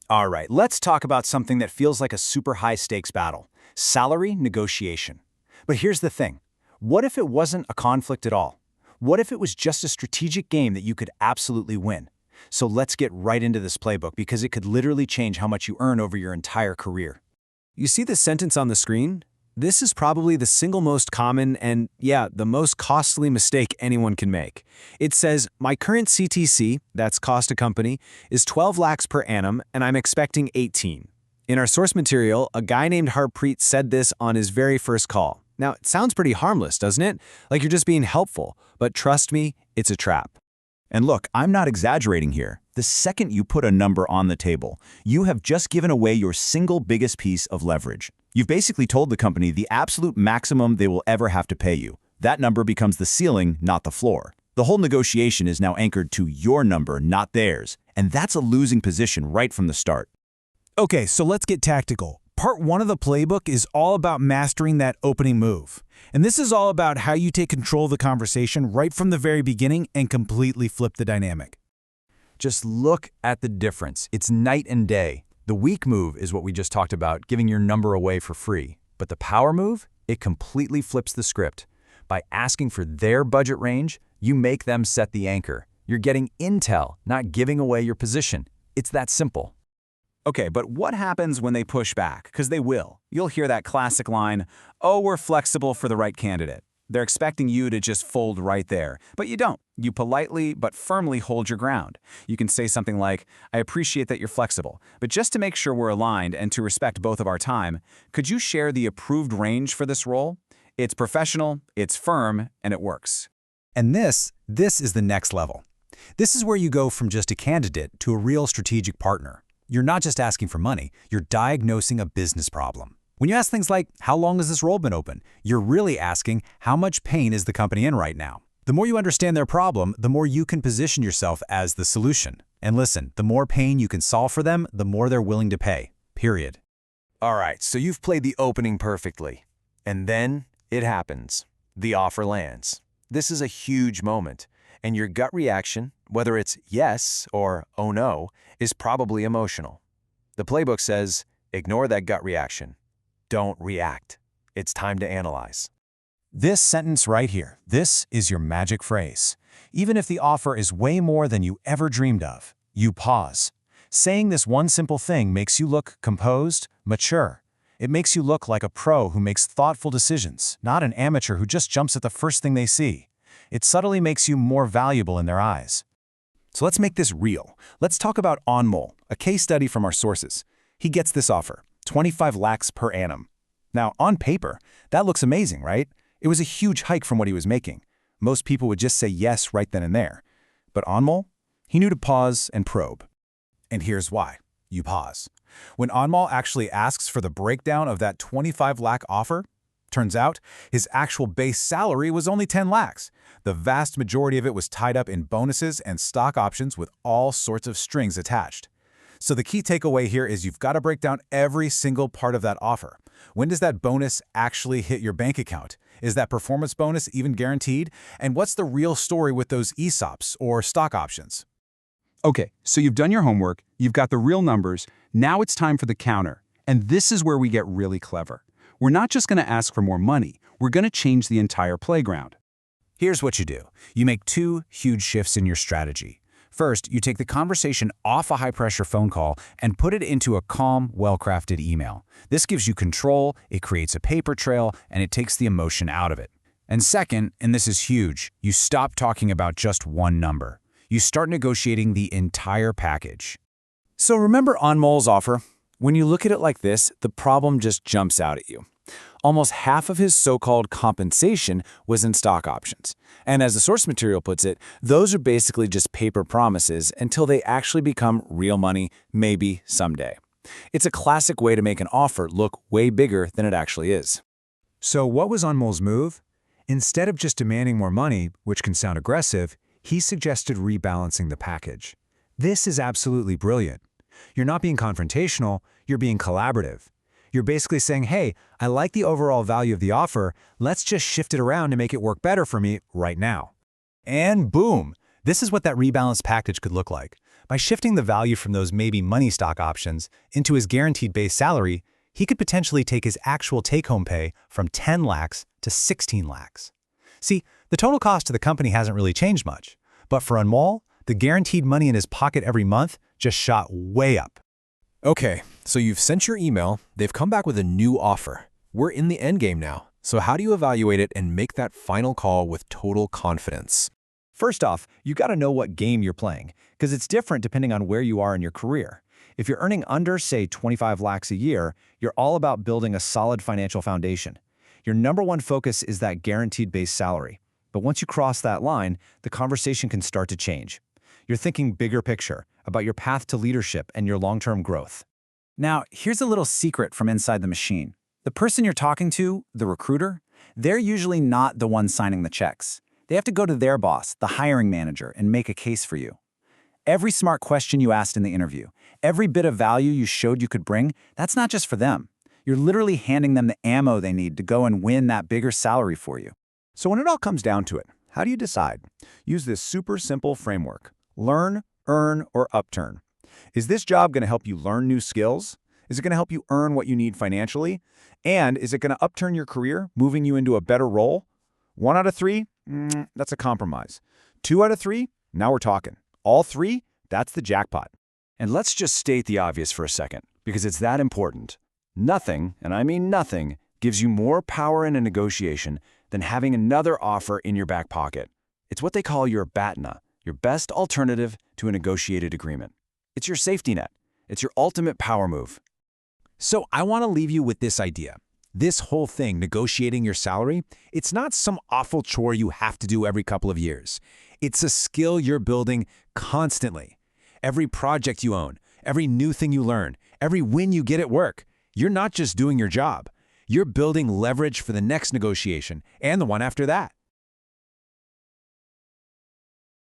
All right, let's talk about something that feels like a super high-stakes battle: salary negotiation. But here's the thing. What if it wasn't a conflict at all? What if it was just a strategic game that you could absolutely win? So let's get right into this playbook because it could literally change how much you earn over your entire career. You see the sentence on the screen? This is probably the single most common and, yeah, the most costly mistake anyone can make. It says, my current CTC, that's cost to company, is 12 lakhs per annum and I'm expecting 18. In our source material, a guy named Harpreet said this on his very first call. Now, it sounds pretty harmless, doesn't it? Like you're just being helpful, but trust me, it's a trap. And look, I'm not exaggerating here. The second you put a number on the table, you have just given away your single biggest piece of leverage. You've basically told the company the absolute maximum they will ever have to pay you. That number becomes the ceiling, not the floor. The whole negotiation is now anchored to your number, not theirs. And that's a losing position right from the start. Okay, so let's get tactical. Part 1 of the playbook is all about mastering that opening move. And this is all about how you take control of the conversation right from the very beginning and completely flip the dynamic. Just look at the difference. It's night and day. The weak move is what we just talked about, giving your number away for free. But the power move, it completely flips the script. By asking for their budget range, you make them set the anchor. You're getting intel, not giving away your position. It's that simple. Okay, but what happens when they push back? Because they will. You'll hear that classic line, "Oh, we're flexible for the right candidate." They're expecting you to just fold right there, but you don't. You politely but firmly hold your ground. You can say something like, "I appreciate that you're flexible, but just to make sure we're aligned and to respect both of our time, could you share the approved range for this role? It's professional, it's firm, and it works." And this is the next level. This is where you go from just a candidate to a real strategic partner. You're not just asking for money, you're diagnosing a business problem. When you ask things like, how long has this role been open? You're really asking, how much pain is the company in right now? The more you understand their problem, the more you can position yourself as the solution. And listen, the more pain you can solve for them, the more they're willing to pay. Period. All right, so you've played the opening perfectly. And then it happens. The offer lands. This is a huge moment. And your gut reaction, whether it's yes or oh no, is probably emotional. The playbook says, ignore that gut reaction. Don't react. It's time to analyze. This sentence right here, this is your magic phrase. Even if the offer is way more than you ever dreamed of, you pause. Saying this one simple thing makes you look composed, mature. It makes you look like a pro who makes thoughtful decisions, not an amateur who just jumps at the first thing they see. It subtly makes you more valuable in their eyes. So let's make this real. Let's talk about Anmol, a case study from our sources. He gets this offer, 25 lakhs per annum. Now, on paper, that looks amazing, right? It was a huge hike from what he was making. Most people would just say yes right then and there. But Anmol, he knew to pause and probe. And here's why. You pause. When Anmol actually asks for the breakdown of that 25 lakh offer, turns out his actual base salary was only 10 lakhs. The vast majority of it was tied up in bonuses and stock options with all sorts of strings attached. So the key takeaway here is you've got to break down every single part of that offer. When does that bonus actually hit your bank account? Is that performance bonus even guaranteed? And what's the real story with those ESOPs or stock options? Okay, so you've done your homework, you've got the real numbers, now it's time for the counter. And this is where we get really clever. We're not just going to ask for more money, we're going to change the entire playground. Here's what you do. You make two huge shifts in your strategy. First, you take the conversation off a high-pressure phone call and put it into a calm, well-crafted email. This gives you control, it creates a paper trail, and it takes the emotion out of it. And second, and this is huge, you stop talking about just one number. You start negotiating the entire package. So remember Anmol's offer? When you look at it like this, the problem just jumps out at you. Almost half of his so-called compensation was in stock options. And as the source material puts it, those are basically just paper promises until they actually become real money, maybe someday. It's a classic way to make an offer look way bigger than it actually is. So what was Anmol's move? Instead of just demanding more money, which can sound aggressive, he suggested rebalancing the package. This is absolutely brilliant. You're not being confrontational, you're being collaborative. You're basically saying, hey, I like the overall value of the offer, let's just shift it around to make it work better for me right now. And boom! This is what that rebalanced package could look like. By shifting the value from those maybe money stock options into his guaranteed base salary, he could potentially take his actual take-home pay from 10 lakhs to 16 lakhs. See, the total cost to the company hasn't really changed much, but for Anmol, the guaranteed money in his pocket every month just shot way up. Okay, so you've sent your email, they've come back with a new offer. We're in the endgame now, so how do you evaluate it and make that final call with total confidence? First off, you got to know what game you're playing, because it's different depending on where you are in your career. If you're earning under, say, 25 lakhs a year, you're all about building a solid financial foundation. Your number one focus is that guaranteed base salary. But once you cross that line, the conversation can start to change. You're thinking bigger picture, about your path to leadership and your long-term growth. Now, here's a little secret from inside the machine. The person you're talking to, the recruiter, they're usually not the one signing the checks. They have to go to their boss, the hiring manager, and make a case for you. Every smart question you asked in the interview, every bit of value you showed you could bring, that's not just for them. You're literally handing them the ammo they need to go and win that bigger salary for you. So when it all comes down to it, how do you decide? Use this super simple framework. Learn, earn, or upturn. Is this job going to help you learn new skills? Is it going to help you earn what you need financially? And is it going to upturn your career, moving you into a better role? 1 out of 3? That's a compromise. 2 out of 3? Now we're talking. All 3? That's the jackpot. And let's just state the obvious for a second, because it's that important. Nothing, and I mean nothing, gives you more power in a negotiation than having another offer in your back pocket. It's what they call your BATNA, your best alternative to a negotiated agreement. It's your safety net. It's your ultimate power move. So I want to leave you with this idea. This whole thing, negotiating your salary, it's not some awful chore you have to do every couple of years. It's a skill you're building constantly. Every project you own, every new thing you learn, every win you get at work, you're not just doing your job. You're building leverage for the next negotiation and the one after that.